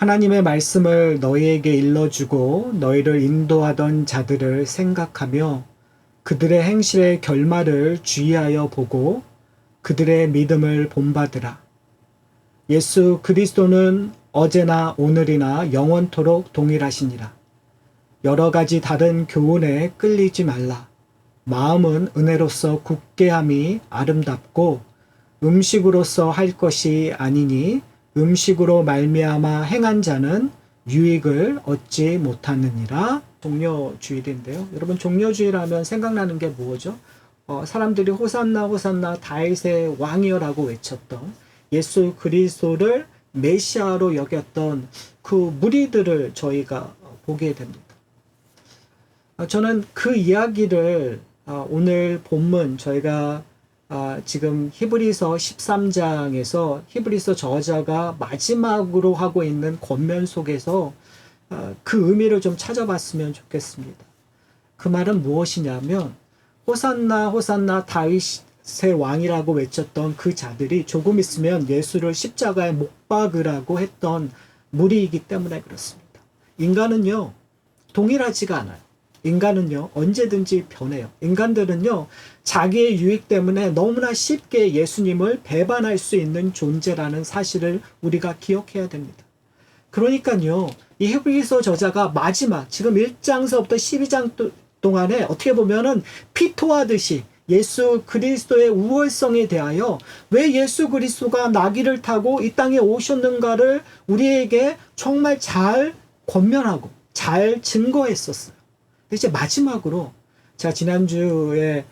하나님의 말씀을 너희에게 일러주고 너희를 인도하던 자들을 생각하며 그들의 행실의 결말을 주의하여 보고 그들의 믿음을 본받으라. 예수 그리스도는 어제나 오늘이나 영원토록 동일하시니라. 여러 가지 다른 교훈에 끌리지 말라. 마음은 은혜로서 굳게 함이 아름답고 음식으로서 할 것이 아니니 음식으로 말미암아 행한 자는 유익을 얻지 못하느니라. 종려주일인데요. 여러분, 종려주일하면 생각나는 게 뭐죠? 사람들이 호산나 호산나 다윗의 왕이여라고 외쳤던 예수 그리스도를 메시아로 여겼던 그 무리들을 저희가 보게 됩니다. 저는 그 이야기를 오늘 본문 저희가 지금 히브리서 13장에서 히브리서 저자가 마지막으로 하고 있는 권면 속에서 그 의미를 좀 찾아봤으면 좋겠습니다. 그 말은 무엇이냐면 호산나 호산나 다윗의 왕이라고 외쳤던 그 자들이 조금 있으면 예수를 십자가에 못 박으라고 했던 무리이기 때문에 그렇습니다. 인간은요 동일하지가 않아요. 인간은요 언제든지 변해요. 인간들은요 자기의 유익 때문에 너무나 쉽게 예수님을 배반할 수 있는 존재라는 사실을 우리가 기억해야 됩니다. 그러니까요 이 히브리서 저자가 마지막 지금 1장서부터 12장 동안에 어떻게 보면은 피토하듯이 예수 그리스도의 우월성에 대하여 왜 예수 그리스도가 나귀를 타고 이 땅에 오셨는가를 우리에게 정말 잘 권면하고 잘 증거했었어요. 이제 마지막으로 제가 지난주에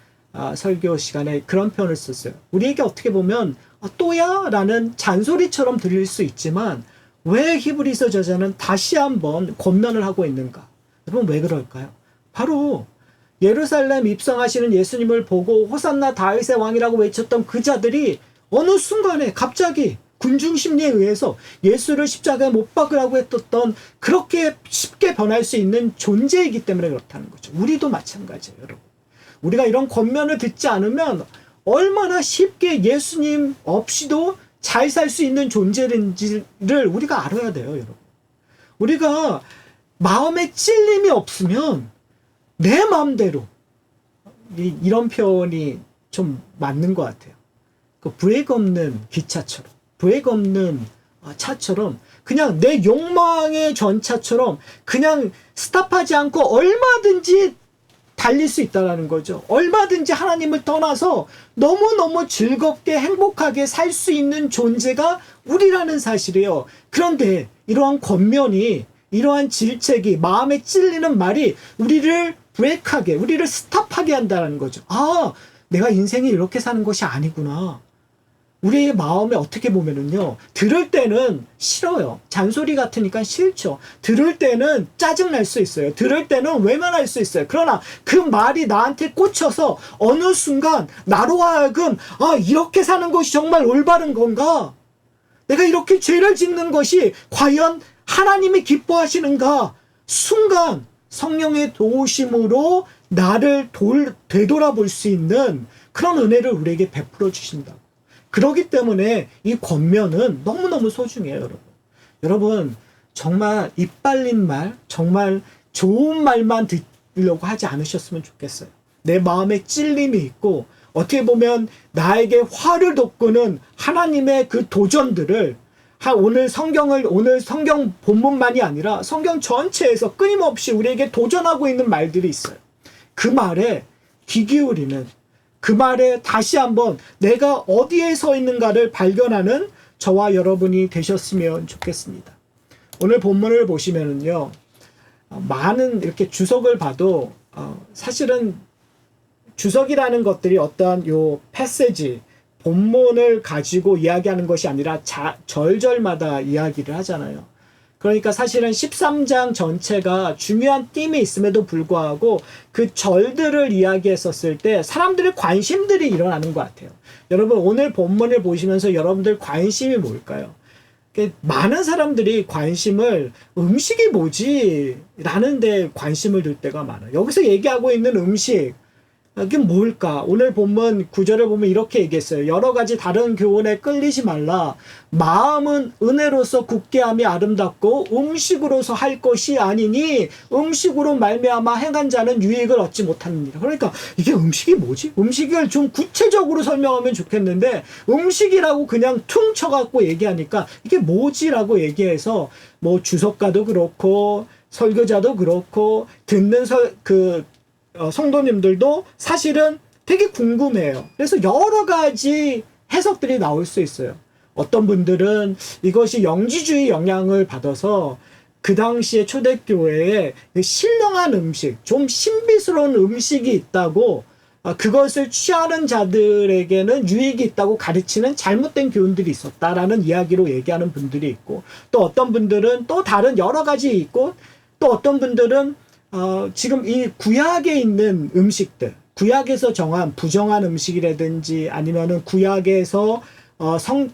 설교 시간에 그런 표현을 썼어요. 우리에게 어떻게 보면 또야? 라는 잔소리처럼 들릴 수 있지만 왜 히브리서 저자는 다시 한번 권면을 하고 있는가? 여러분 왜 그럴까요? 바로 예루살렘 입성하시는 예수님을 보고 호산나 다윗의 왕이라고 외쳤던 그 자들이 어느 순간에 갑자기 군중 심리에 의해서 예수를 십자가에 못 박으라고 했던 그렇게 쉽게 변할 수 있는 존재이기 때문에 그렇다는 거죠. 우리도 마찬가지예요, 여러분. 우리가 이런 권면을 듣지 않으면 얼마나 쉽게 예수님 없이도 잘 살 수 있는 존재인지를 우리가 알아야 돼요, 여러분. 우리가 마음에 찔림이 없으면 내 마음대로 이런 표현이 좀 맞는 것 같아요. 그 브레이크 없는 기차처럼 브레이크 없는 차처럼 그냥 내 욕망의 전차처럼 그냥 스탑하지 않고 얼마든지 달릴 수 있다는 거죠. 얼마든지 하나님을 떠나서 너무너무 즐겁게 행복하게 살 수 있는 존재가 우리라는 사실이에요. 그런데 이러한 권면이 이러한 질책이 마음에 찔리는 말이 우리를 브레이크하게 우리를 스탑하게 한다는 거죠. 내가 인생이 이렇게 사는 것이 아니구나. 우리의 마음에 어떻게 보면은요, 들을 때는 싫어요. 잔소리 같으니까 싫죠. 들을 때는 짜증날 수 있어요. 들을 때는 외면할 수 있어요. 그러나 그 말이 나한테 꽂혀서 어느 순간 나로 하여금 이렇게 사는 것이 정말 올바른 건가? 내가 이렇게 죄를 짓는 것이 과연 하나님이 기뻐하시는가? 순간 성령의 도우심으로 나를 되돌아볼 수 있는 그런 은혜를 우리에게 베풀어 주신다고. 그렇기 때문에 이 권면은 너무너무 소중해요, 여러분. 여러분, 정말 이빨린 말, 정말 좋은 말만 듣려고 하지 않으셨으면 좋겠어요. 내 마음에 찔림이 있고 어떻게 보면 나에게 화를 돋구는 하나님의 그 도전들을 오늘 성경 본문만이 아니라 성경 전체에서 끊임없이 우리에게 도전하고 있는 말들이 있어요. 그 말에 귀 기울이는, 그 말에 다시 한번 내가 어디에 서 있는가를 발견하는 저와 여러분이 되셨으면 좋겠습니다. 오늘 본문을 보시면은요, 많은 이렇게 주석을 봐도 사실은 주석이라는 것들이 어떠한 요 패세지, 본문을 가지고 이야기하는 것이 아니라 절절마다 이야기를 하잖아요. 그러니까 사실은 13장 전체가 중요한 띠임이 있음에도 불구하고 그 절들을 이야기했었을 때 사람들의 관심들이 일어나는 것 같아요. 여러분 오늘 본문을 보시면서 여러분들 관심이 뭘까요? 많은 사람들이 관심을 음식이 뭐지? 라는 데 관심을 둘 때가 많아요. 여기서 얘기하고 있는 음식, 이게 뭘까? 오늘 본문 9절을 보면 이렇게 얘기했어요. 여러 가지 다른 교훈에 끌리지 말라. 마음은 은혜로서 굳게 함이 아름답고 음식으로서 할 것이 아니니 음식으로 말미암아 행한 자는 유익을 얻지 못하느니라. 그러니까 이게 음식이 뭐지? 음식을 좀 구체적으로 설명하면 좋겠는데 음식이라고 그냥 퉁 쳐갖고 얘기하니까 이게 뭐지라고 얘기해서 뭐 주석가도 그렇고 설교자도 그렇고 듣는 성도님들도 사실은 되게 궁금해요. 그래서 여러 가지 해석들이 나올 수 있어요. 어떤 분들은 이것이 영지주의 영향을 받아서 그 당시에 초대교회에 신령한 음식, 좀 신비스러운 음식이 있다고 그것을 취하는 자들에게는 유익이 있다고 가르치는 잘못된 교훈들이 있었다라는 이야기로 얘기하는 분들이 있고, 또 어떤 분들은 또 다른 여러 가지 있고, 또 어떤 분들은 지금 이 구약에 있는 음식들, 구약에서 정한 부정한 음식이라든지 아니면은 구약에서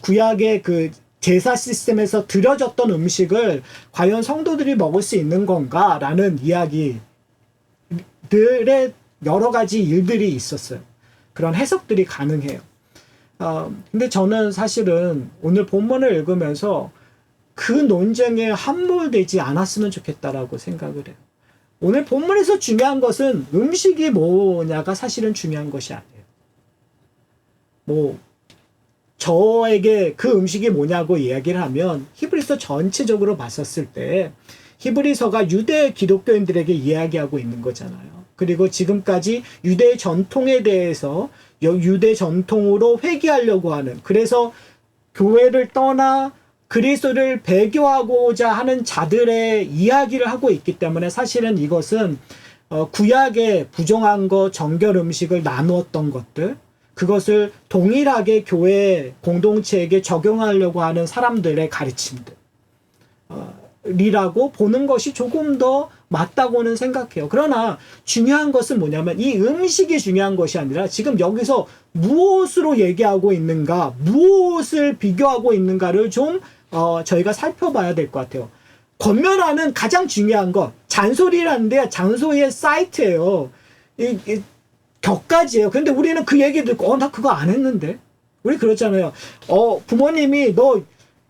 구약의 그 제사 시스템에서 드려졌던 음식을 과연 성도들이 먹을 수 있는 건가라는 이야기들의 여러 가지 일들이 있었어요. 그런 해석들이 가능해요. 근데 저는 사실은 오늘 본문을 읽으면서 그 논쟁에 함몰되지 않았으면 좋겠다라고 생각을 해요. 오늘 본문에서 중요한 것은 음식이 뭐냐가 사실은 중요한 것이 아니에요. 뭐 저에게 그 음식이 뭐냐고 이야기를 하면 히브리서 전체적으로 봤었을 때 히브리서가 유대 기독교인들에게 이야기하고 있는 거잖아요. 그리고 지금까지 유대 전통에 대해서 유대 전통으로 회귀하려고 하는, 그래서 교회를 떠나 그리스도를 배교하고자 하는 자들의 이야기를 하고 있기 때문에 사실은 이것은 구약의 부정한 것, 정결 음식을 나누었던 것들, 그것을 동일하게 교회 공동체에게 적용하려고 하는 사람들의 가르침들 이라고 보는 것이 조금 더 맞다고는 생각해요. 그러나 중요한 것은 뭐냐면 이 음식이 중요한 것이 아니라 지금 여기서 무엇으로 얘기하고 있는가, 무엇을 비교하고 있는가를 좀 저희가 살펴봐야 될 것 같아요. 권면하는 가장 중요한 것, 잔소리라는데 잔소리의 사이트예요. 격가지예요. 근데 우리는 그 얘기 듣고 나 그거 안 했는데? 우리 그렇잖아요. 부모님이 너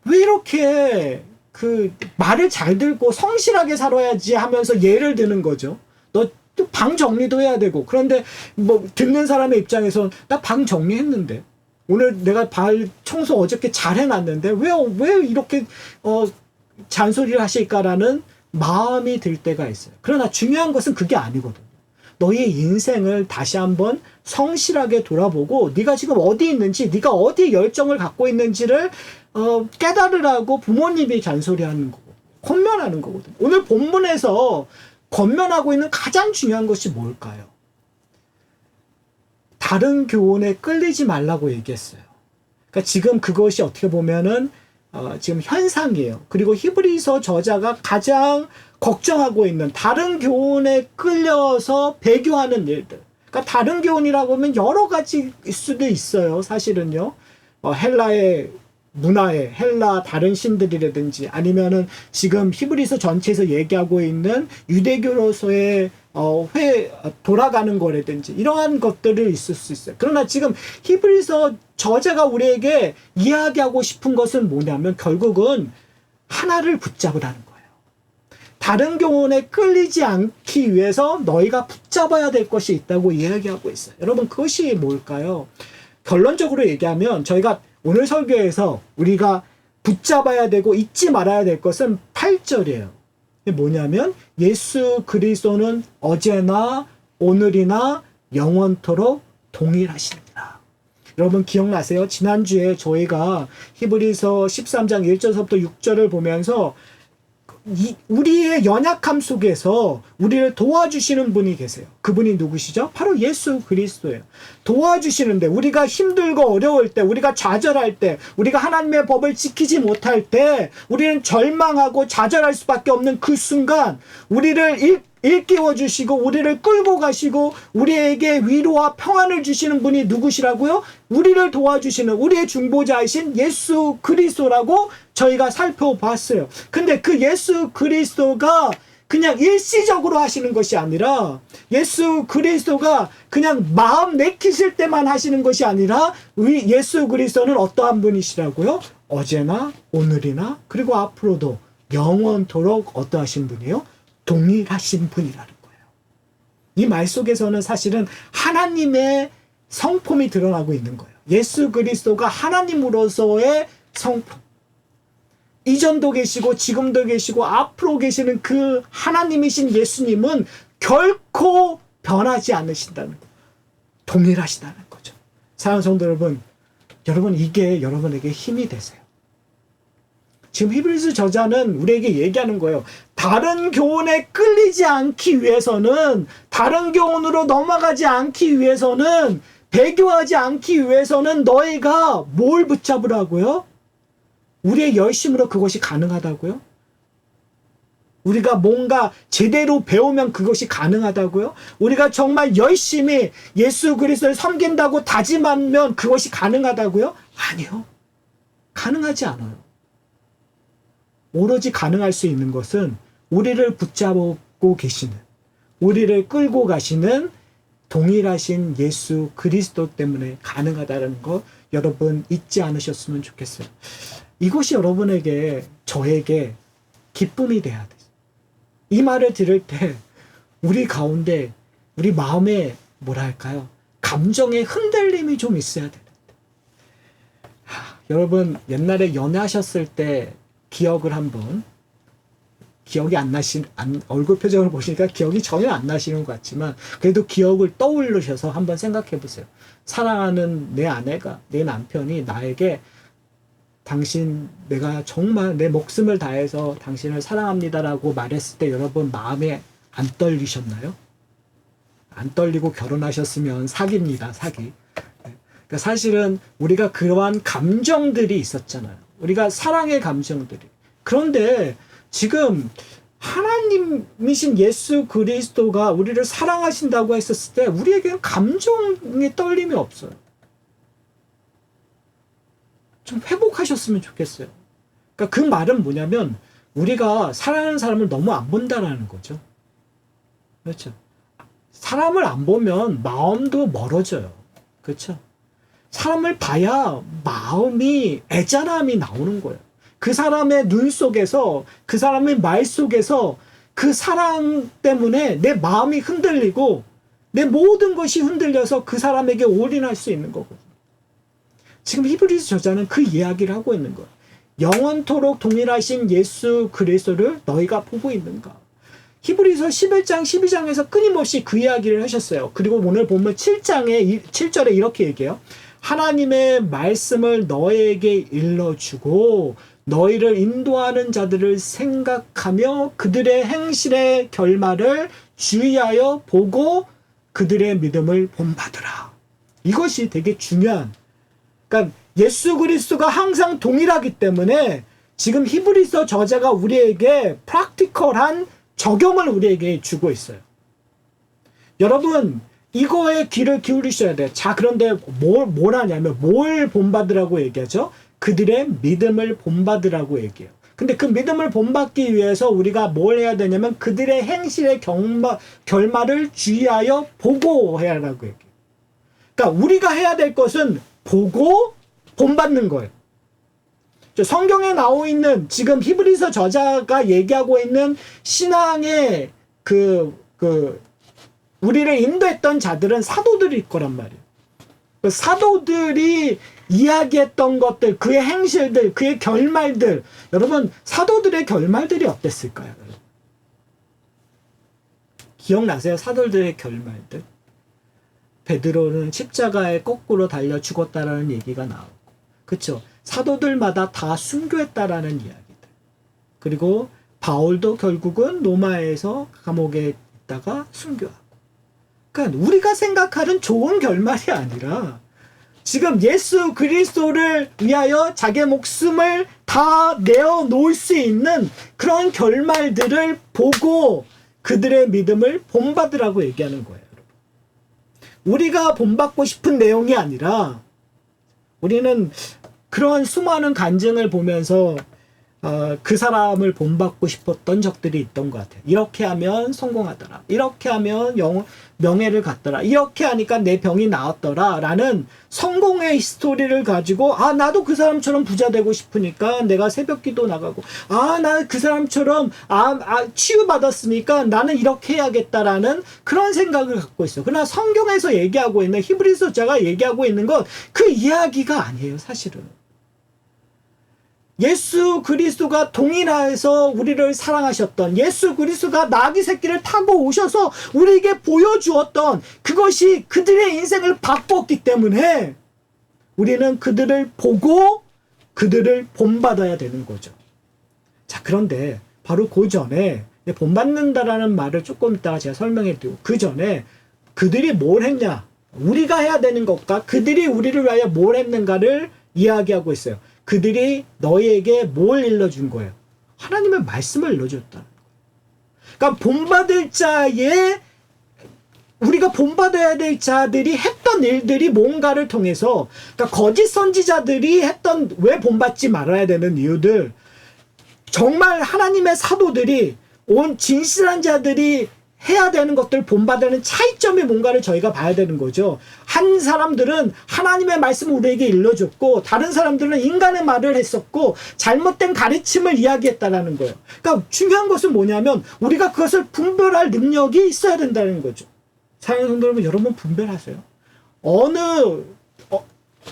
왜 이렇게 그 말을 잘 듣고 성실하게 살아야지 하면서 예를 드는 거죠. 너 방 정리도 해야 되고. 그런데 뭐 듣는 사람의 입장에서는 나 방 정리했는데, 오늘 내가 발 청소 어저께 잘 해놨는데 왜 이렇게 잔소리를 하실까라는 마음이 들 때가 있어요. 그러나 중요한 것은 그게 아니거든요. 너의 인생을 다시 한번 성실하게 돌아보고 네가 지금 어디 있는지, 네가 어디 열정을 갖고 있는지를 깨달으라고 부모님이 잔소리하는 거고 권면하는 거거든요. 오늘 본문에서 권면하고 있는 가장 중요한 것이 뭘까요? 다른 교훈에 끌리지 말라고 얘기했어요. 그러니까 지금 그것이 어떻게 보면은 지금 현상이에요. 그리고 히브리서 저자가 가장 걱정하고 있는 다른 교훈에 끌려서 배교하는 일들. 그러니까 다른 교훈이라고 하면 여러 가지일 수도 있어요. 사실은요. 헬라의 문화에 헬라 다른 신들이라든지 아니면은 지금 히브리서 전체에서 얘기하고 있는 유대교로서의 돌아가는 거라든지 이러한 것들을 있을 수 있어요. 그러나 지금 히브리서 저자가 우리에게 이야기하고 싶은 것은 뭐냐면 결국은 하나를 붙잡으라는 거예요. 다른 교훈에 끌리지 않기 위해서 너희가 붙잡아야 될 것이 있다고 이야기하고 있어요. 여러분 그것이 뭘까요? 결론적으로 얘기하면 저희가 오늘 설교에서 우리가 붙잡아야 되고 잊지 말아야 될 것은 8절이에요. 이게 뭐냐면 예수 그리스도는 어제나 오늘이나 영원토록 동일하십니다. 여러분 기억나세요? 지난주에 저희가 히브리서 13장 1절부터 6절을 보면서 우리의 연약함 속에서 우리를 도와주시는 분이 계세요. 그분이 누구시죠? 바로 예수 그리스도예요. 도와주시는데 우리가 힘들고 어려울 때, 우리가 좌절할 때, 우리가 하나님의 법을 지키지 못할 때 우리는 절망하고 좌절할 수밖에 없는 그 순간 우리를 일깨워 주시고 우리를 끌고 가시고 우리에게 위로와 평안을 주시는 분이 누구시라고요? 우리를 도와주시는 우리의 중보자이신 예수 그리스도라고 저희가 살펴봤어요. 근데 그 예수 그리스도가 그냥 일시적으로 하시는 것이 아니라 예수 그리스도가 그냥 마음 내키실 때만 하시는 것이 아니라 예수 그리스도는 어떠한 분이시라고요? 어제나 오늘이나 그리고 앞으로도 영원토록 어떠하신 분이에요? 동일하신 분이라는 거예요. 이 말 속에서는 사실은 하나님의 성품이 드러나고 있는 거예요. 예수 그리스도가 하나님으로서의 성품. 이전도 계시고 지금도 계시고 앞으로 계시는 그 하나님이신 예수님은 결코 변하지 않으신다는 거예요. 동일하시다는 거죠. 사랑하는 성도 여러분 이게 여러분에게 힘이 되세요. 지금 히브리서 저자는 우리에게 얘기하는 거예요. 다른 교훈에 끌리지 않기 위해서는, 다른 교훈으로 넘어가지 않기 위해서는, 배교하지 않기 위해서는 너희가 뭘 붙잡으라고요? 우리의 열심으로 그것이 가능하다고요? 우리가 뭔가 제대로 배우면 그것이 가능하다고요? 우리가 정말 열심히 예수 그리스도를 섬긴다고 다짐하면 그것이 가능하다고요? 아니요. 가능하지 않아요. 오로지 가능할 수 있는 것은 우리를 붙잡고 계시는, 우리를 끌고 가시는 동일하신 예수 그리스도 때문에 가능하다는 거 여러분 잊지 않으셨으면 좋겠어요. 이것이 여러분에게, 저에게 기쁨이 돼야 돼요. 이 말을 들을 때 우리 가운데, 우리 마음에 뭐랄까요? 감정의 흔들림이 좀 있어야 되는데. 여러분 옛날에 연애하셨을 때 기억을 한번, 기억이 안 얼굴 표정을 보시니까 기억이 전혀 안 나시는 것 같지만 그래도 기억을 떠올리셔서 한번 생각해 보세요. 사랑하는 내 아내가, 내 남편이 나에게 내가 정말 내 목숨을 다해서 당신을 사랑합니다라고 말했을 때 여러분 마음에 안 떨리셨나요? 안 떨리고 결혼하셨으면 사기입니다. 사기. 그러니까 사실은 우리가 그러한 감정들이 있었잖아요. 우리가 사랑의 감정들이. 그런데 지금 하나님이신 예수 그리스도가 우리를 사랑하신다고 했었을 때 우리에게는 감정의 떨림이 없어요. 좀 회복하셨으면 좋겠어요. 그러니까 그 말은 뭐냐면 우리가 사랑하는 사람을 너무 안 본다라는 거죠. 그렇죠. 사람을 안 보면 마음도 멀어져요. 그렇죠. 사람을 봐야 마음이 애잔함이 나오는 거예요. 그 사람의 눈 속에서, 그 사람의 말 속에서 그 사랑 때문에 내 마음이 흔들리고 내 모든 것이 흔들려서 그 사람에게 올인할 수 있는 거거든요. 지금 히브리서 저자는 그 이야기를 하고 있는 거예요. 영원토록 동일하신 예수 그리스도를 너희가 보고 있는가? 히브리서 11장 12장에서 끊임없이 그 이야기를 하셨어요. 그리고 오늘 보면 7절에 이렇게 얘기해요. 하나님의 말씀을 너에게 일러주고 너희를 인도하는 자들을 생각하며 그들의 행실의 결말을 주의하여 보고 그들의 믿음을 본받으라. 이것이 되게 중요한, 그러니까 예수 그리스도가 항상 동일하기 때문에 지금 히브리서 저자가 우리에게 프랙티컬한 적용을 우리에게 주고 있어요. 여러분 이거에 귀를 기울이셔야 돼요. 자, 그런데 뭘 하냐면 뭘 본받으라고 얘기하죠? 그들의 믿음을 본받으라고 얘기해요. 근데 그 믿음을 본받기 위해서 우리가 뭘 해야 되냐면 그들의 행실의 결말을 주의하여 보고 해야 하라고 얘기해요. 그러니까 우리가 해야 될 것은 보고 본받는 거예요. 성경에 나와 있는 지금 히브리서 저자가 얘기하고 있는 신앙의 우리를 인도했던 자들은 사도들일 거란 말이에요. 그 사도들이 이야기했던 것들, 그의 행실들, 그의 결말들. 여러분, 사도들의 결말들이 어땠을까요? 기억나세요? 사도들의 결말들. 베드로는 십자가에 거꾸로 달려 죽었다라는 얘기가 나오고, 그렇죠? 사도들마다 다 순교했다라는 이야기들. 그리고 바울도 결국은 로마에서 감옥에 있다가 순교하고. 그러니까 우리가 생각하는 좋은 결말이 아니라 지금 예수 그리스도를 위하여 자기의 목숨을 다 내어놓을 수 있는 그런 결말들을 보고 그들의 믿음을 본받으라고 얘기하는 거예요. 우리가 본받고 싶은 내용이 아니라 우리는 그런 수많은 간증을 보면서 그 사람을 본받고 싶었던 적들이 있던 것 같아요. 이렇게 하면 성공하더라. 이렇게 하면 명예를 갖더라. 이렇게 하니까 내 병이 나았더라. 라는 성공의 스토리를 가지고 나도 그 사람처럼 부자 되고 싶으니까 내가 새벽기도 나가고 나 그 사람처럼 치유받았으니까 나는 이렇게 해야겠다라는 그런 생각을 갖고 있어요. 그러나 성경에서 얘기하고 있는 히브리서자가 얘기하고 있는 건 그 이야기가 아니에요. 사실은. 예수 그리스도가 동일하여서 우리를 사랑하셨던, 예수 그리스도가 나귀 새끼를 타고 오셔서 우리에게 보여주었던 그것이 그들의 인생을 바꿨기 때문에 우리는 그들을 보고 그들을 본받아야 되는 거죠. 자, 그런데 바로 그 전에 본받는다라는 말을 조금 이따가 제가 설명해 드리고, 그 전에 그들이 뭘 했냐, 우리가 해야 되는 것과 그들이 우리를 위하여 뭘 했는가를 이야기하고 있어요. 그들이 너희에게 뭘 일러준 거예요? 하나님의 말씀을 일러줬다는 거예요. 그러니까 본받을 자의, 우리가 본받아야 될 자들이 했던 일들이 뭔가를 통해서, 그러니까 거짓 선지자들이 했던, 왜 본받지 말아야 되는 이유들, 정말 하나님의 사도들이, 온 진실한 자들이 해야 되는 것들 본받는 차이점이 뭔가를 저희가 봐야 되는 거죠. 한 사람들은 하나님의 말씀을 우리에게 일러줬고, 다른 사람들은 인간의 말을 했었고, 잘못된 가르침을 이야기했다라는 거예요. 그러니까 중요한 것은 뭐냐면 우리가 그것을 분별할 능력이 있어야 된다는 거죠. 사랑하는 성도 여러분, 여러분 분별하세요. 어느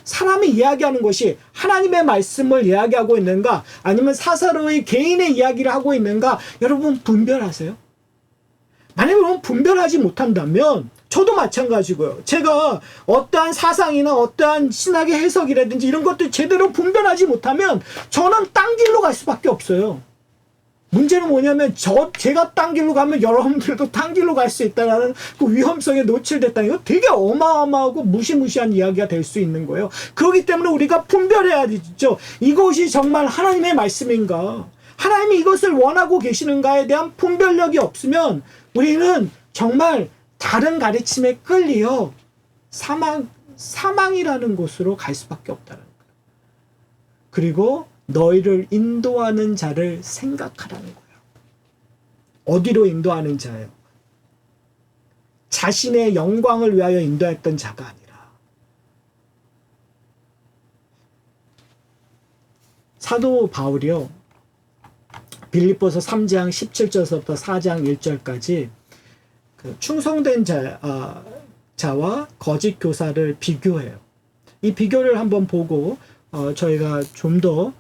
사람이 이야기하는 것이 하나님의 말씀을 이야기하고 있는가, 아니면 사사로의 개인의 이야기를 하고 있는가, 여러분 분별하세요. 만약에 여러분 분별하지 못한다면 저도 마찬가지고요. 제가 어떠한 사상이나 어떠한 신학의 해석이라든지 이런 것들 제대로 분별하지 못하면 저는 딴 길로 갈 수밖에 없어요. 문제는 뭐냐면 제가 딴 길로 가면 여러분들도 딴 길로 갈 수 있다는 그 위험성에 노출됐다는 거, 되게 어마어마하고 무시무시한 이야기가 될 수 있는 거예요. 그렇기 때문에 우리가 분별해야 되죠. 이것이 정말 하나님의 말씀인가, 하나님이 이것을 원하고 계시는가에 대한 분별력이 없으면 우리는 정말 다른 가르침에 끌려 사망이라는 곳으로 갈 수밖에 없다는 거예요. 그리고 너희를 인도하는 자를 생각하라는 거예요. 어디로 인도하는 자예요? 자신의 영광을 위하여 인도했던 자가 아니라, 사도 바울이요, 빌립보서 3장 17절부터 4장 1절까지 그 충성된 자와 거짓 교사를 비교해요. 이 비교를 한번 보고 저희가 좀 더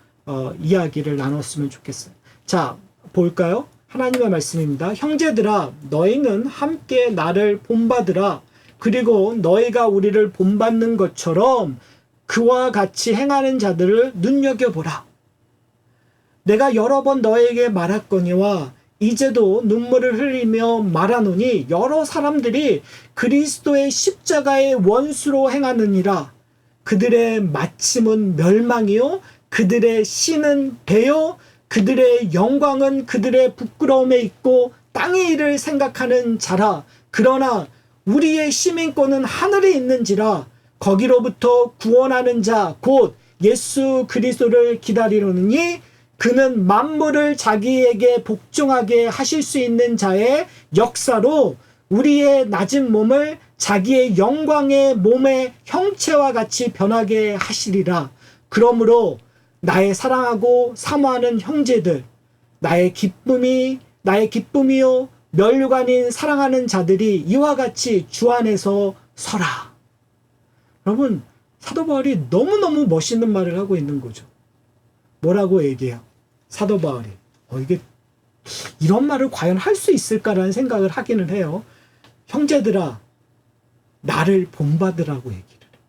이야기를 나눴으면 좋겠어요. 자, 볼까요? 하나님의 말씀입니다. 형제들아, 너희는 함께 나를 본받으라. 그리고 너희가 우리를 본받는 것처럼 그와 같이 행하는 자들을 눈여겨보라. 내가 여러 번 너에게 말했거니와 이제도 눈물을 흘리며 말하노니, 여러 사람들이 그리스도의 십자가의 원수로 행하느니라. 그들의 마침은 멸망이요, 그들의 신은 배요, 그들의 영광은 그들의 부끄러움에 있고 땅의 일을 생각하는 자라. 그러나 우리의 시민권은 하늘에 있는지라. 거기로부터 구원하는 자 곧 예수 그리스도를 기다리노니, 그는 만물을 자기에게 복종하게 하실 수 있는 자의 역사로 우리의 낮은 몸을 자기의 영광의 몸의 형체와 같이 변하게 하시리라. 그러므로 나의 사랑하고 사모하는 형제들, 나의 기쁨이요 면류관인 사랑하는 자들이 이와 같이 주 안에서 서라. 여러분, 사도 바울이 너무너무 멋있는 말을 하고 있는 거죠. 뭐라고 얘기해요? 사도 바울이 이게 이런 말을 과연 할 수 있을까라는 생각을 하기는 해요. 형제들아, 나를 본받으라고 얘기를 해요.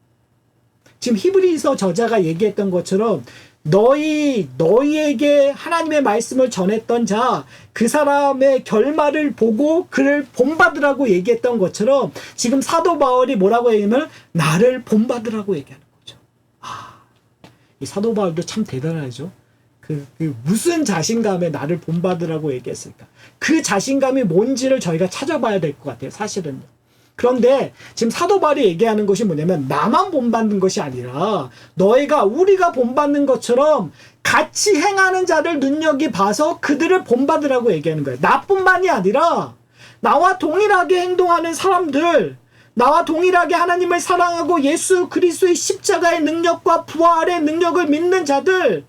지금 히브리서 저자가 얘기했던 것처럼 너희에게 하나님의 말씀을 전했던 자, 그 사람의 결말을 보고 그를 본받으라고 얘기했던 것처럼 지금 사도 바울이 뭐라고 얘기하면 나를 본받으라고 얘기하는 거죠. 이 사도 바울도 참 대단하죠. 무슨 자신감에 나를 본받으라고 얘기했을까? 그 자신감이 뭔지를 저희가 찾아봐야 될 것 같아요. 사실은요. 그런데 지금 사도 바울이 얘기하는 것이 뭐냐면 나만 본받는 것이 아니라 우리가 본받는 것처럼 같이 행하는 자를 눈여겨 봐서 그들을 본받으라고 얘기하는 거예요. 나뿐만이 아니라 나와 동일하게 행동하는 사람들, 나와 동일하게 하나님을 사랑하고 예수 그리스도의 십자가의 능력과 부활의 능력을 믿는 자들,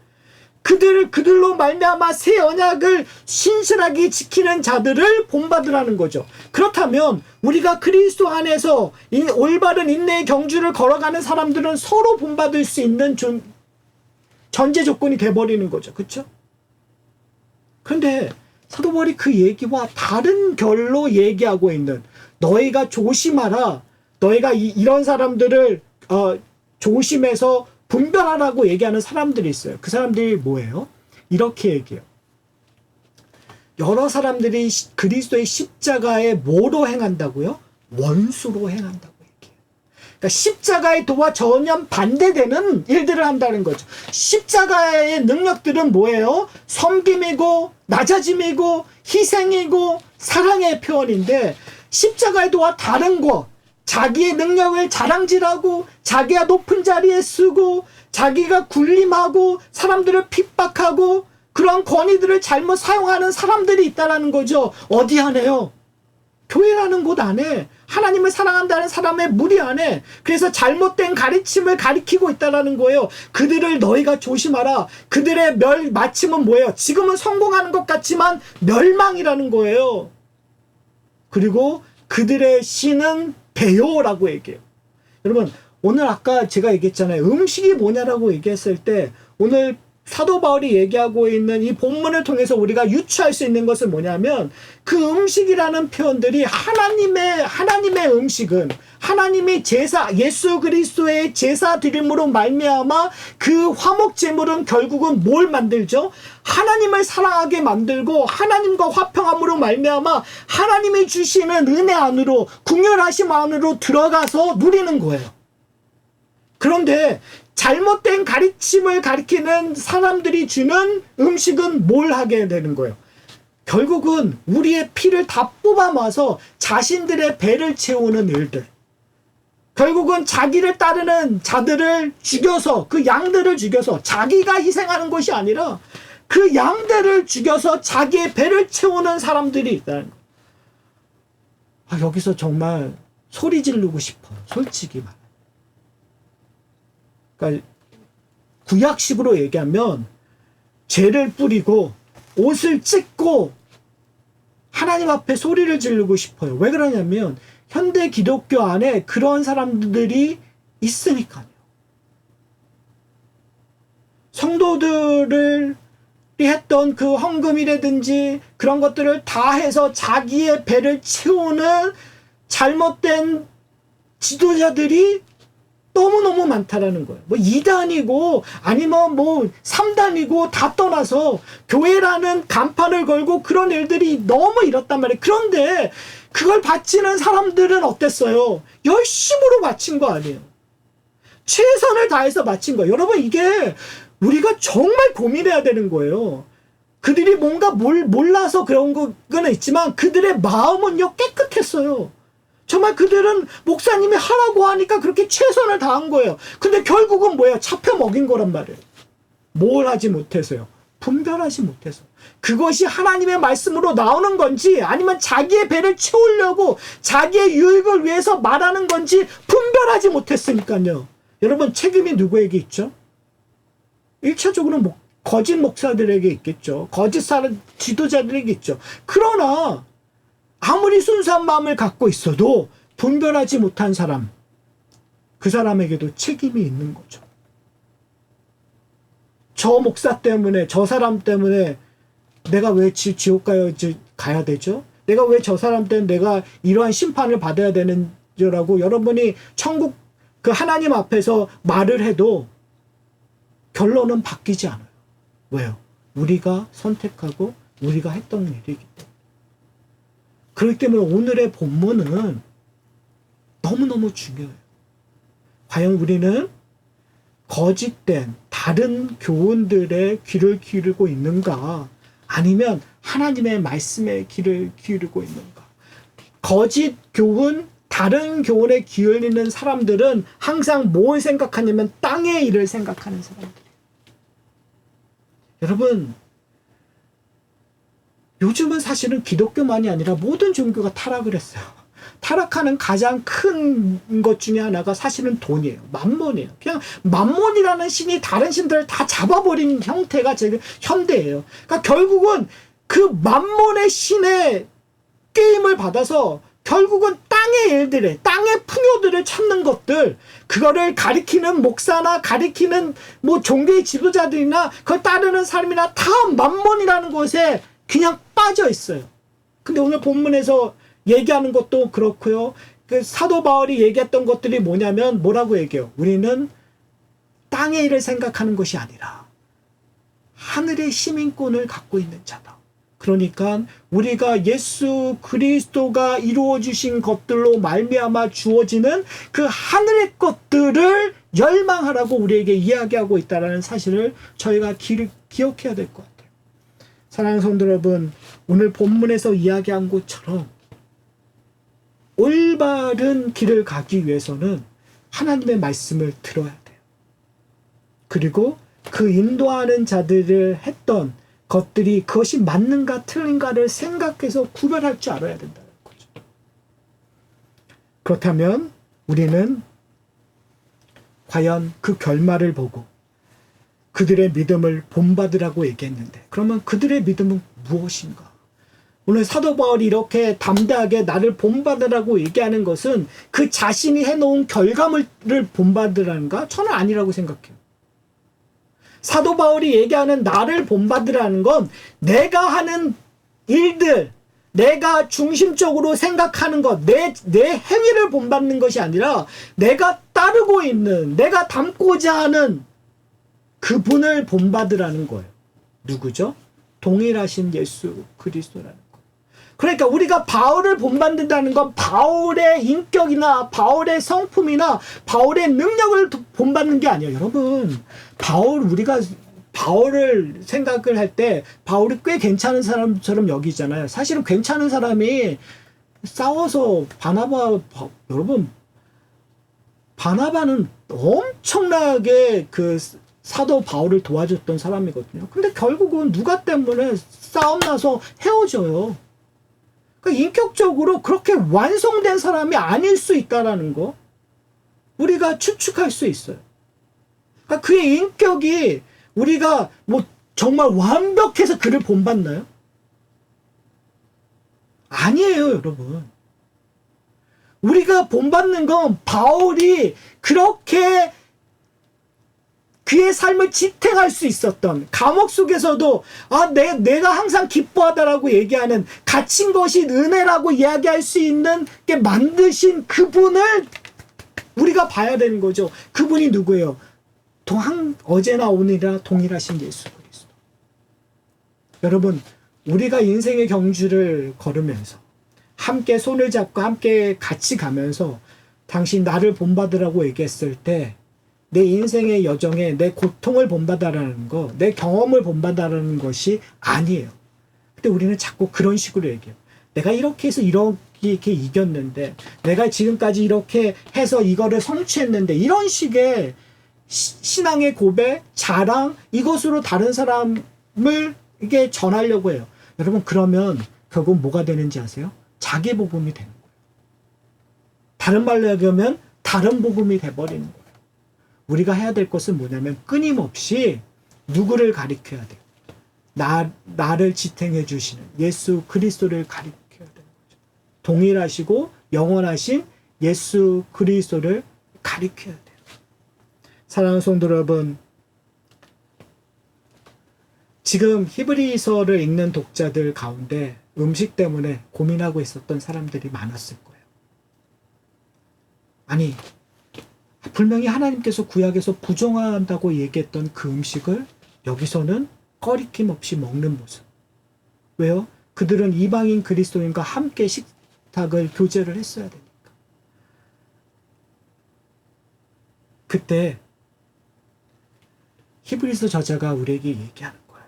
그들로 말미암아 새 언약을 신실하게 지키는 자들을 본받으라는 거죠. 그렇다면 우리가 그리스도 안에서 올바른 인내의 경주를 걸어가는 사람들은 서로 본받을 수 있는 전제 조건이 돼버리는 거죠. 그렇죠? 그런데 사도 바울이 그 얘기와 다른 결로 얘기하고 있는, 너희가 조심하라, 너희가 이런 사람들을 조심해서 분별하라고 얘기하는 사람들이 있어요. 그 사람들이 뭐예요? 이렇게 얘기해요. 여러 사람들이 그리스도의 십자가에 뭐로 행한다고요? 원수로 행한다고 얘기해요. 그러니까 십자가의 도와 전혀 반대되는 일들을 한다는 거죠. 십자가의 능력들은 뭐예요? 섬김이고 낮아짐이고 희생이고 사랑의 표현인데, 십자가의 도와 다른 것, 자기의 능력을 자랑질하고 자기가 높은 자리에 쓰고 자기가 군림하고 사람들을 핍박하고 그런 권위들을 잘못 사용하는 사람들이 있다는 거죠. 어디 안에요? 교회라는 곳 안에, 하나님을 사랑한다는 사람의 무리 안에. 그래서 잘못된 가르침을 가리키고 있다는 거예요. 그들을 너희가 조심하라. 그들의 마침은 뭐예요? 지금은 성공하는 것 같지만 멸망이라는 거예요. 그리고 그들의 신은 배요라고 얘기해요. 여러분, 오늘 아까 제가 얘기했잖아요. 음식이 뭐냐라고 얘기했을 때, 오늘 사도 바울이 얘기하고 있는 이 본문을 통해서 우리가 유추할 수 있는 것은 뭐냐면, 그 음식이라는 표현들이 하나님의 음식은 하나님의 제사, 예수 그리스도의 제사 드림으로 말미암아 그 화목 제물은 결국은 뭘 만들죠? 하나님을 사랑하게 만들고 하나님과 화평함으로 말미암아 하나님이 주시는 은혜 안으로, 궁휼하심 안으로 들어가서 누리는 거예요. 그런데 잘못된 가르침을 가리키는 사람들이 주는 음식은 뭘 하게 되는 거예요? 결국은 우리의 피를 다 뽑아마서 자신들의 배를 채우는 일들, 결국은 자기를 따르는 자들을 죽여서, 그 양들을 죽여서, 자기가 희생하는 것이 아니라 그 양들을 죽여서 자기의 배를 채우는 사람들이 있다는 거예요. 여기서 정말 소리 지르고 싶어요. 솔직히 말. 그러니까 구약식으로 얘기하면 죄를 뿌리고 옷을 찢고 하나님 앞에 소리를 지르고 싶어요. 왜 그러냐면 현대 기독교 안에 그런 사람들이 있으니까요. 성도들을 했던 그 헌금이라든지 그런 것들을 다 해서 자기의 배를 채우는 잘못된 지도자들이 너무너무 많다라는 거예요. 뭐 2단이고 아니면 뭐 3단이고 다 떠나서 교회라는 간판을 걸고 그런 일들이 너무 일었단 말이에요. 그런데 그걸 바치는 사람들은 어땠어요? 열심으로 바친 거 아니에요. 최선을 다해서 바친 거예요. 여러분, 이게 우리가 정말 고민해야 되는 거예요. 그들이 뭔가 몰라서 그런 거는 있지만 그들의 마음은요 깨끗했어요. 정말 그들은 목사님이 하라고 하니까 그렇게 최선을 다한 거예요. 근데 결국은 뭐예요? 잡혀 먹인 거란 말이에요. 뭘 하지 못해서요? 분별하지 못해서. 그것이 하나님의 말씀으로 나오는 건지 아니면 자기의 배를 채우려고 자기의 유익을 위해서 말하는 건지 분별하지 못했으니까요. 여러분, 책임이 누구에게 있죠? 1차적으로 거짓 목사들에게 있겠죠. 거짓 지도자들에게 있죠. 그러나 아무리 순수한 마음을 갖고 있어도 분별하지 못한 사람, 그 사람에게도 책임이 있는 거죠. 저 목사 때문에, 저 사람 때문에 내가 왜 지옥 가야 되죠? 내가 왜 저 사람 때문에 내가 이러한 심판을 받아야 되는지라고 여러분이 천국 그 하나님 앞에서 말을 해도 결론은 바뀌지 않아요. 왜요? 우리가 선택하고 우리가 했던 일이기 때문에. 그렇기 때문에 오늘의 본문은 너무너무 중요해요. 과연 우리는 거짓된 다른 교훈들의 귀를 기울이고 있는가? 아니면 하나님의 말씀에 귀를 기울이고 있는가? 거짓 교훈, 다른 교훈에 기울이는 사람들은 항상 뭘 생각하냐면 땅의 일을 생각하는 사람들이에요. 여러분, 요즘은 사실은 기독교만이 아니라 모든 종교가 타락을 했어요. 타락하는 가장 큰 것 중에 하나가 사실은 돈이에요. 만몬이에요. 그냥 만몬이라는 신이 다른 신들을 다 잡아버린 형태가 지금 현대예요. 그러니까 결국은 그 만몬의 신의 게임을 받아서 결국은 땅의 일들에, 땅의 풍요들을 찾는 것들, 그거를 가리키는 목사나 가리키는 뭐 종교의 지도자들이나 그걸 따르는 사람이나 다 만몬이라는 것에 그냥 빠져 있어요. 근데 오늘 본문에서 얘기하는 것도 그렇고요. 그 사도 바울이 얘기했던 것들이 뭐냐면 뭐라고 얘기해요? 우리는 땅의 일을 생각하는 것이 아니라 하늘의 시민권을 갖고 있는 자다. 그러니까 우리가 예수 그리스도가 이루어 주신 것들로 말미암아 주어지는 그 하늘의 것들을 열망하라고 우리에게 이야기하고 있다는 사실을 저희가 기억해야 될 것 같아요. 사랑하는 성도 여러분, 오늘 본문에서 이야기한 것처럼 올바른 길을 가기 위해서는 하나님의 말씀을 들어야 돼요. 그리고 그 인도하는 자들을 했던 것들이 그것이 맞는가 틀린가를 생각해서 구별할 줄 알아야 된다는 거죠. 그렇다면 우리는 과연 그 결말을 보고 그들의 믿음을 본받으라고 얘기했는데, 그러면 그들의 믿음은 무엇인가? 오늘 사도 바울이 이렇게 담대하게 나를 본받으라고 얘기하는 것은 그 자신이 해놓은 결과물을 본받으라는가? 저는 아니라고 생각해요. 사도 바울이 얘기하는 나를 본받으라는 건 내가 하는 일들, 내가 중심적으로 생각하는 것, 내 행위를 본받는 것이 아니라 내가 따르고 있는, 내가 닮고자 하는 그분을 본받으라는 거예요. 누구죠? 동일하신 예수 그리스도라는 거. 그러니까 우리가 바울을 본받는다는 건 바울의 인격이나 바울의 성품이나 바울의 능력을 본받는 게 아니에요. 여러분, 우리가 바울을 생각을 할 때 바울이 꽤 괜찮은 사람처럼 여기잖아요. 사실은 괜찮은 사람이 싸워서 여러분, 바나바는 엄청나게 그 사도 바울을 도와줬던 사람이거든요. 근데 결국은 누가 때문에 싸움 나서 헤어져요. 그러니까 인격적으로 그렇게 완성된 사람이 아닐 수 있다라는 거 우리가 추측할 수 있어요. 그러니까 그의 인격이 우리가 뭐 정말 완벽해서 그를 본받나요? 아니에요, 여러분. 우리가 본받는 건 바울이 그렇게 그의 삶을 지탱할 수 있었던, 감옥 속에서도 내가 항상 기뻐하다라고 얘기하는, 갇힌 것이 은혜라고 이야기할 수 있는 게 만드신 그분을 우리가 봐야 되는 거죠. 그분이 누구예요? 어제나 오늘이나 동일하신 예수 그리스도. 여러분, 우리가 인생의 경주를 걸으면서 함께 손을 잡고 함께 같이 가면서 당신 나를 본받으라고 얘기했을 때 내 인생의 여정에 내 고통을 본받아라는 거, 내 경험을 본받아라는 것이 아니에요. 근데 우리는 자꾸 그런 식으로 얘기해요. 내가 이렇게 해서 이렇게 이겼는데, 내가 지금까지 이렇게 해서 이거를 성취했는데, 이런 식의 신앙의 고백, 자랑, 이것으로 다른 사람을 이게 전하려고 해요. 여러분, 그러면 결국 뭐가 되는지 아세요? 자기 복음이 되는 거예요. 다른 말로 얘기하면 다른 복음이 돼버리는 거예요. 우리가 해야 될 것은 뭐냐면 끊임없이 누구를 가리켜야 돼요? 나를 지탱해 주시는 예수 그리스도를 가리켜야 되는 거죠. 동일하시고 영원하신 예수 그리스도를 가리켜야 돼요. 사랑하는 성도 여러분, 지금 히브리서를 읽는 독자들 가운데 음식 때문에 고민하고 있었던 사람들이 많았을 거예요. 아니, 분명히 하나님께서 구약에서 부정한다고 얘기했던 그 음식을 여기서는 꺼리낌 없이 먹는 모습. 왜요? 그들은 이방인 그리스도인과 함께 식탁을 교제를 했어야 되니까. 그때 히브리서 저자가 우리에게 얘기하는 거예요.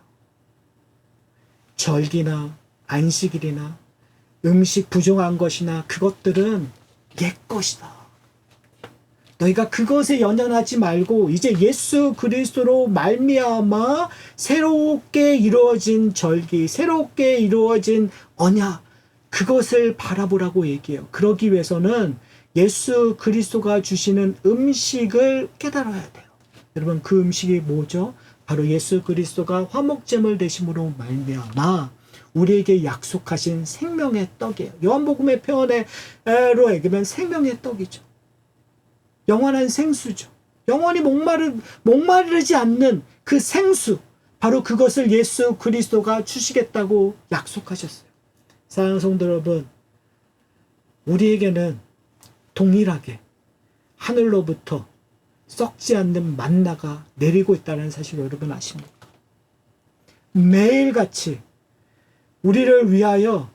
절기나 안식일이나 음식 부정한 것이나 그것들은 옛 것이다. 너희가 그것에 연연하지 말고 이제 예수 그리스도로 말미암아 새롭게 이루어진 절기, 새롭게 이루어진 언약, 그것을 바라보라고 얘기해요. 그러기 위해서는 예수 그리스도가 주시는 음식을 깨달아야 돼요. 여러분, 그 음식이 뭐죠? 바로 예수 그리스도가 화목제물 되심으로 말미암아 우리에게 약속하신 생명의 떡이에요. 요한복음의 표현으로 얘기하면 생명의 떡이죠. 영원한 생수죠. 영원히 목마르지 않는 그 생수, 바로 그것을 예수 그리스도가 주시겠다고 약속하셨어요. 사랑하는 성도 여러분, 우리에게는 동일하게 하늘로부터 썩지 않는 만나가 내리고 있다는 사실을 여러분 아십니까? 매일같이 우리를 위하여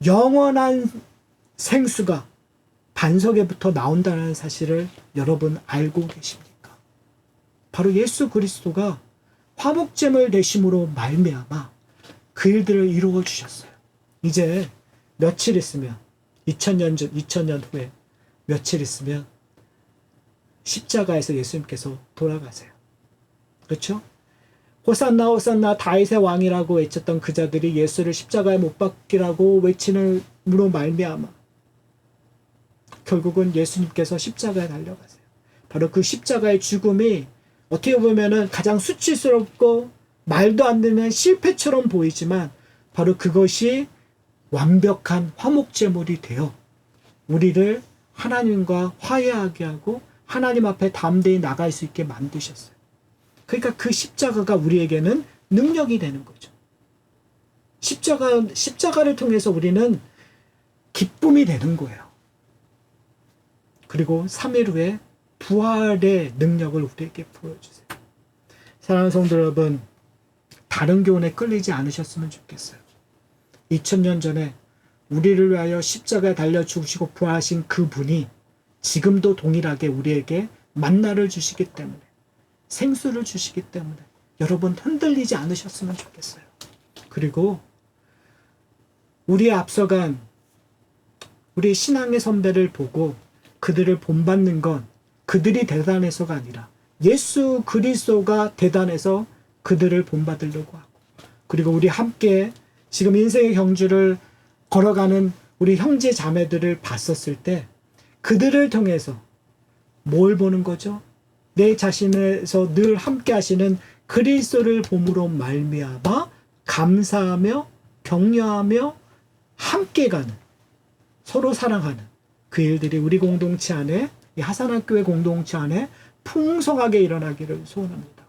영원한 생수가 반석에부터 나온다는 사실을 여러분 알고 계십니까? 바로 예수 그리스도가 화목제물 되심으로 말미암아 그 일들을 이루어 주셨어요. 이제 며칠 있으면 2000년 후에 며칠 있으면 십자가에서 예수님께서 돌아가세요. 그렇죠? 호산나 호산나 다윗의 왕이라고 외쳤던 그 자들이 예수를 십자가에 못 박기라고 외치는으로 말미암아 결국은 예수님께서 십자가에 달려가세요. 바로 그 십자가의 죽음이 어떻게 보면은 가장 수치스럽고 말도 안 되는 실패처럼 보이지만 바로 그것이 완벽한 화목제물이 되어 우리를 하나님과 화해하게 하고 하나님 앞에 담대히 나갈 수 있게 만드셨어요. 그러니까 그 십자가가 우리에게는 능력이 되는 거죠. 십자가를 통해서 우리는 기쁨이 되는 거예요. 그리고 3일 후에 부활의 능력을 우리에게 보여주세요. 사랑하는 성도 여러분, 다른 교훈에 끌리지 않으셨으면 좋겠어요. 2000년 전에 우리를 위하여 십자가에 달려 죽으시고 부활하신 그분이 지금도 동일하게 우리에게 만나를 주시기 때문에, 생수를 주시기 때문에 여러분 흔들리지 않으셨으면 좋겠어요. 그리고 우리의 앞서간 우리 신앙의 선배를 보고 그들을 본받는 건 그들이 대단해서가 아니라 예수 그리스도가 대단해서 그들을 본받으려고 하고, 그리고 우리 함께 지금 인생의 경주를 걸어가는 우리 형제 자매들을 봤었을 때 그들을 통해서 뭘 보는 거죠? 내 자신에서 늘 함께 하시는 그리스도를 봄으로 말미암아 감사하며 격려하며 함께 가는, 서로 사랑하는 그 일들이 우리 공동체 안에, 이 하산학교의 공동체 안에 풍성하게 일어나기를 소원합니다.